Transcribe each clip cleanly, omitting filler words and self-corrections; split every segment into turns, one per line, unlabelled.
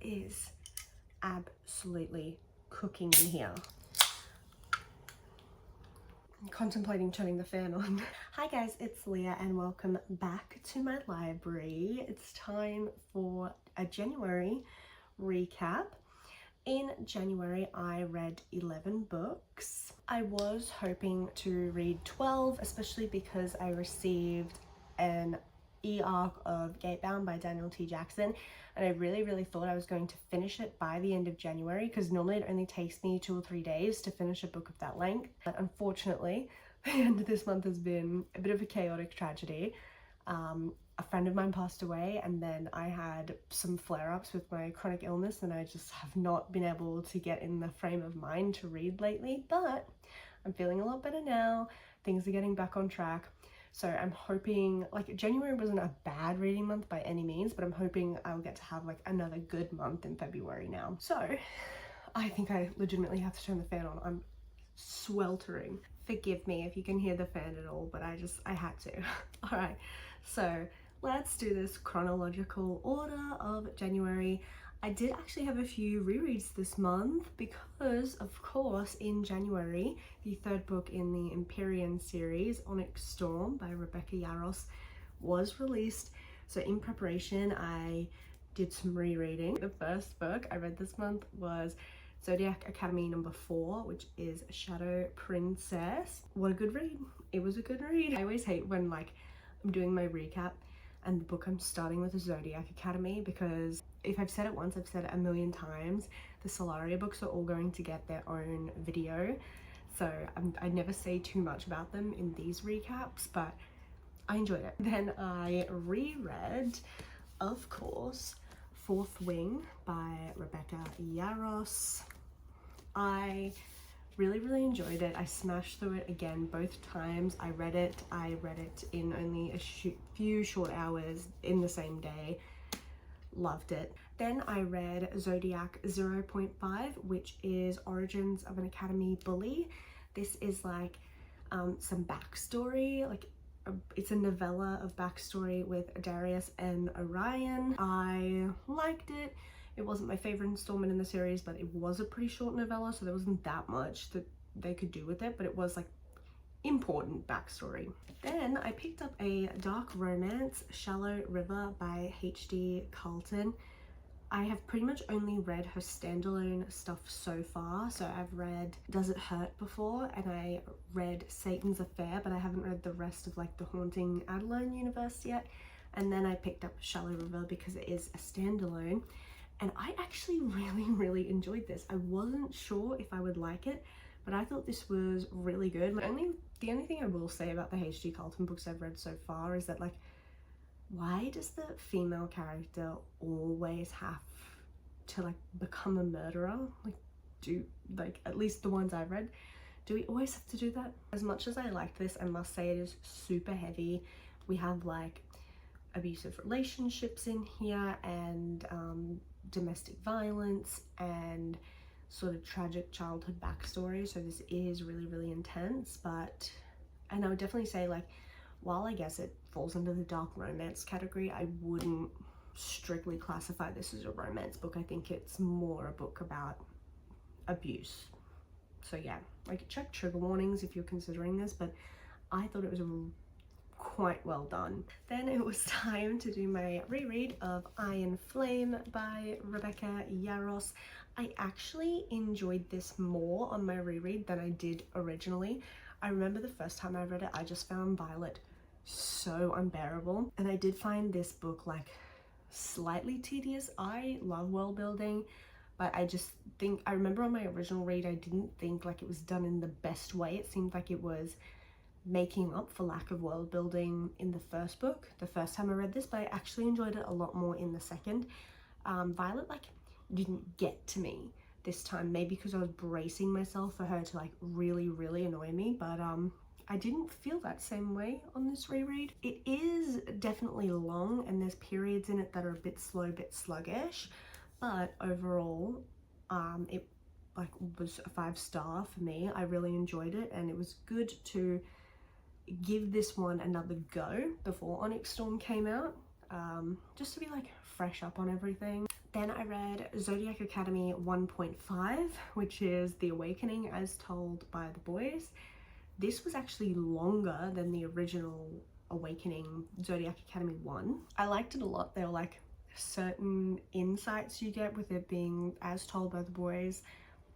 is absolutely cooking in here. I'm contemplating turning the fan on. Hi guys, it's Leah and welcome back to my library. It's time for a January recap. In January, I read 11 books. I was hoping to read 12, especially because I received an e-arc of Gatebound by Daniel T. Jackson, and I really thought I was going to finish it by the end of January, because normally it only takes me 2 or 3 days to finish a book of that length. But unfortunately, the end of this month has been a bit of a chaotic tragedy. A friend of mine passed away, and then I had some flare-ups with my chronic illness, and I just have not been able to get in the frame of mind to read lately, but I'm feeling a lot better now. Things are getting back on track. So I'm hoping, like, January wasn't a bad reading month by any means, but I'm hoping I'll get to have like another good month in February now. So I think I legitimately have to turn the fan on. I'm sweltering. Forgive me if you can hear the fan at all, but I had to. All right, so let's do this chronological order of January. I did actually have a few rereads this month because, of course, in January, the third book in the Empyrean series, Onyx Storm by Rebecca Yarros, was released. So in preparation, I did some rereading. The first book I read this month was Zodiac Academy number 4, which is Shadow Princess. What a good read. It was a good read. I always hate when like I'm doing my recap and the book I'm starting with is Zodiac Academy, because if I've said it once, I've said it a million times. The Solaria books are all going to get their own video, so I never say too much about them in these recaps, but I enjoyed it. Then I reread, of course, Fourth Wing by Rebecca Yarros. I really enjoyed it. I smashed through it again both times I read it. I read it in only a few short hours in the same day. Loved it. Then I read Zodiac 0.5, which is Origins of an Academy Bully. This is like some backstory, like it's a novella of backstory with Darius and Orion. I liked it. It wasn't my favorite installment in the series, but it was a pretty short novella, so there wasn't that much that they could do with it, but it was like important backstory. Then I picked up a dark romance, Shallow River by H.D. Carlton. I have pretty much only read her standalone stuff so far. So I've read Does It Hurt before, and I read Satan's Affair, but I haven't read the rest of like the Haunting Adeline universe yet. And then I picked up Shallow River because it is a standalone. And I actually really enjoyed this. I wasn't sure if I would like it, but I thought this was really good. The only thing I will say about the H.D. Carlton books I've read so far is that, like, why does the female character always have to like become a murderer? Like at least the ones I've read, do we always have to do that? As much as I like this, I must say it is super heavy. We have like abusive relationships in here, and domestic violence, and sort of tragic childhood backstory. So this is really intense, and I would definitely say, like, while I guess it falls under the dark romance category, I wouldn't strictly classify this as a romance book. I think it's more a book about abuse. So yeah, like, check trigger warnings if you're considering this, but I thought it was quite well done. Then it was time to do my reread of Iron Flame by Rebecca Yarros. I actually enjoyed this more on my reread than I did originally. I remember the first time I read it, I just found Violet so unbearable, and I did find this book like slightly tedious. I love world building, but I just think, I remember on my original read, I didn't think like it was done in the best way. It seemed like it was making up for lack of world building in the first book, the first time I read this, but I actually enjoyed it a lot more in the second. Violet like didn't get to me this time, maybe because I was bracing myself for her to like really annoy me, but I didn't feel that same way on this reread. It is definitely long, and there's periods in it that are a bit slow, a bit sluggish, but overall it like was a 5-star for me. I really enjoyed it, and it was good to give this one another go before Onyx Storm came out, just to be like fresh up on everything. Then I read Zodiac Academy 1.5, which is The Awakening as told by the boys. This was actually longer than the original Awakening Zodiac Academy 1. I liked it a lot. There were like certain insights you get with it being as told by the boys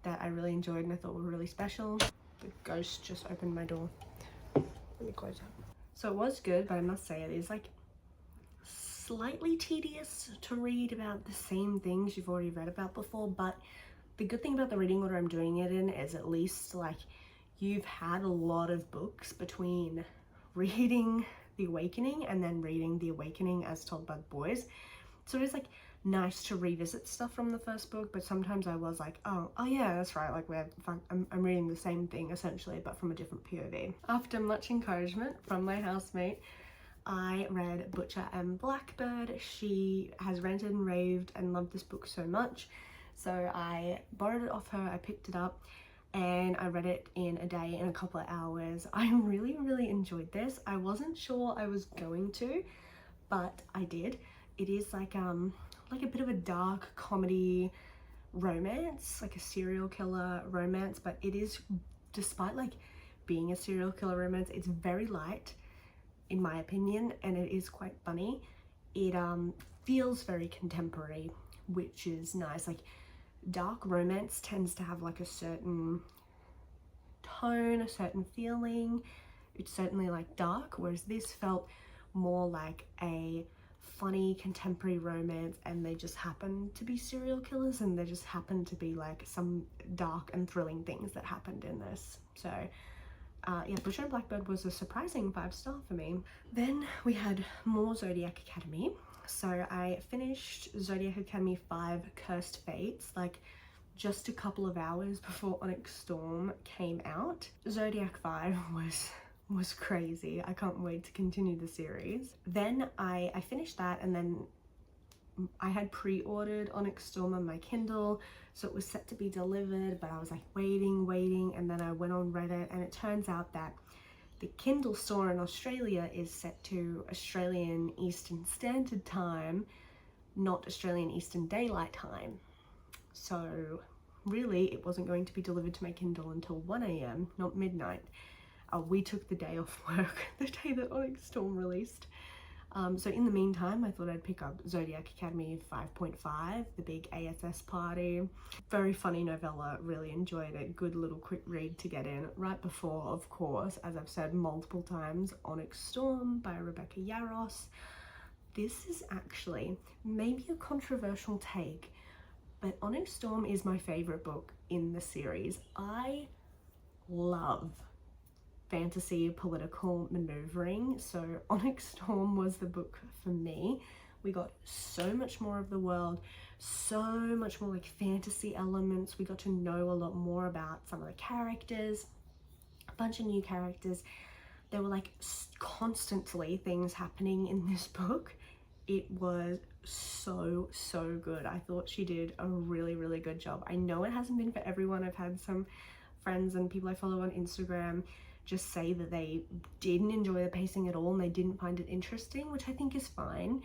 that I really enjoyed and I thought were really special. The ghost just opened my door. Let me close that. So it was good, but I must say it is like slightly tedious to read about the same things you've already read about before. But the good thing about the reading order I'm doing it in is at least like you've had a lot of books between reading The Awakening and then reading The Awakening as told by the boys. So it's like nice to revisit stuff from the first book, but sometimes I was like, oh yeah, that's right, like I'm reading the same thing essentially, but from a different POV. After much encouragement from my housemate, I read Butcher and Blackbird. She has ranted and raved and loved this book so much, so I borrowed it off her, I picked it up, and I read it in a day, in a couple of hours. I really enjoyed this. I wasn't sure I was going to, but I did. It is like a bit of a dark comedy romance, like a serial killer romance, but it is, despite like being a serial killer romance, it's very light in my opinion, and it is quite funny. It feels very contemporary, which is nice. Like dark romance tends to have like a certain tone, a certain feeling. It's certainly like dark, whereas this felt more like a funny contemporary romance, and they just happen to be serial killers, and there just happen to be like some dark and thrilling things that happened in this. So yeah, Butcher and Blackbird was a surprising 5-star for me. Then we had more Zodiac Academy. So I finished Zodiac Academy 5 Cursed Fates like just a couple of hours before Onyx Storm came out. Zodiac 5 was crazy. I can't wait to continue the series. Then I finished that, and then I had pre-ordered Onyx Storm on my Kindle, so it was set to be delivered, but I was like waiting, and then I went on Reddit, and it turns out that the Kindle store in Australia is set to Australian Eastern Standard Time, not Australian Eastern Daylight Time. So really it wasn't going to be delivered to my Kindle until 1 AM, not midnight. We took the day off work the day that Onyx Storm released. So in the meantime, I thought I'd pick up Zodiac Academy 5.5, the big ASS party. Very funny novella, really enjoyed it. Good little quick read to get in. Right before, of course, as I've said multiple times, Onyx Storm by Rebecca Yarros. This is actually maybe a controversial take, but Onyx Storm is my favorite book in the series. I love fantasy political maneuvering, so Onyx Storm was the book for me. We got so much more of the world, so much more like fantasy elements. We got to know a lot more about some of the characters, a bunch of new characters. There were like constantly things happening in this book. It was so good. I thought she did a really good job. I know it hasn't been for everyone. I've had some friends and people I follow on Instagram just say that they didn't enjoy the pacing at all and they didn't find it interesting, which I think is fine.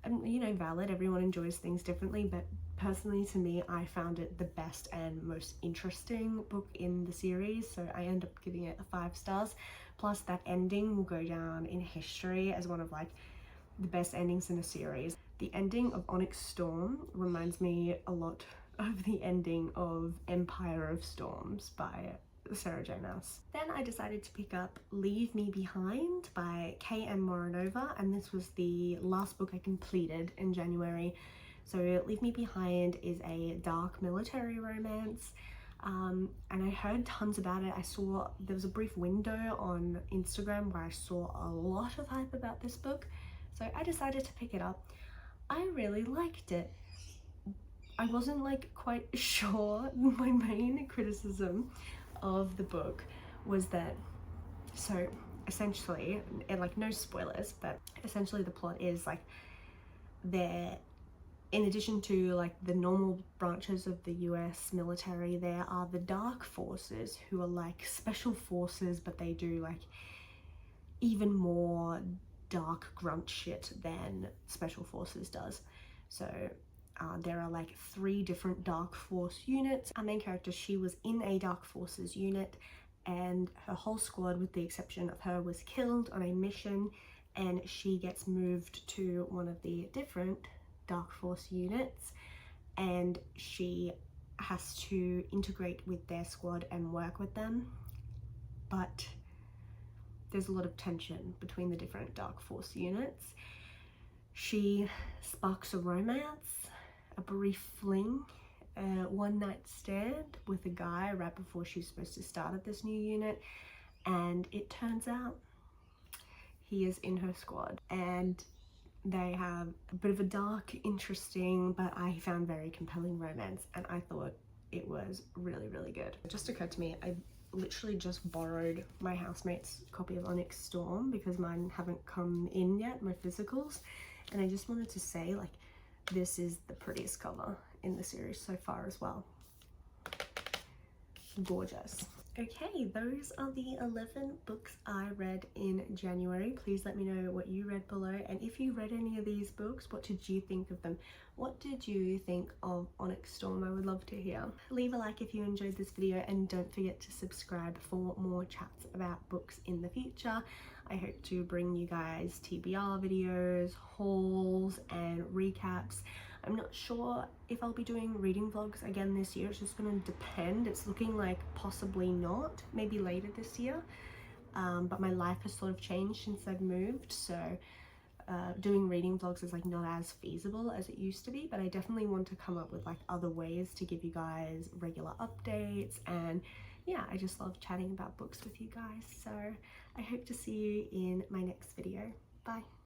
And you know, valid, everyone enjoys things differently, but personally to me, I found it the best and most interesting book in the series, so I end up giving it 5 stars. Plus that ending will go down in history as one of like the best endings in a series. The ending of Onyx Storm reminds me a lot of the ending of Empire of Storms by Sarah J. Maas. Then I decided to pick up Leave Me Behind by K.M. Moronova, and this was the last book I completed in January. So Leave Me Behind is a dark military romance, and I heard tons about it. There was a brief window on Instagram where I saw a lot of hype about this book, so I decided to pick it up. I really liked it. I wasn't like quite sure. My main criticism of the book was that, so essentially, and like no spoilers, but essentially the plot is like there, in addition to like the normal branches of the US military, there are the dark forces who are like special forces, but they do like even more dark grunt shit than special forces does. So there are like 3 different Dark Force units. Our main character, she was in a Dark Forces unit, and her whole squad, with the exception of her, was killed on a mission, and she gets moved to one of the different Dark Force units, and she has to integrate with their squad and work with them. But there's a lot of tension between the different Dark Force units. She sparks a romance, a brief fling, a one-night stand with a guy right before she's supposed to start at this new unit, and it turns out he is in her squad, and they have a bit of a dark, interesting, but I found very compelling romance, and I thought it was really, really good. It just occurred to me, I literally just borrowed my housemate's copy of Onyx Storm because mine haven't come in yet, my physicals, and I just wanted to say, like, this is the prettiest cover in the series so far as well. Gorgeous. Okay, those are the 11 books I read in January. Please let me know what you read below, and if you read any of these books, what did you think of them? What did you think of Onyx Storm? I would love to hear. Leave a like if you enjoyed this video, and don't forget to subscribe for more chats about books in the future. I hope to bring you guys TBR videos, hauls, and recaps. I'm not sure if I'll be doing reading vlogs again this year. It's just going to depend. It's looking like possibly not, maybe later this year. But my life has sort of changed since I've moved, so doing reading vlogs is like not as feasible as it used to be, but I definitely want to come up with like other ways to give you guys regular updates, and yeah, I just love chatting about books with you guys. So I hope to see you in my next video. Bye.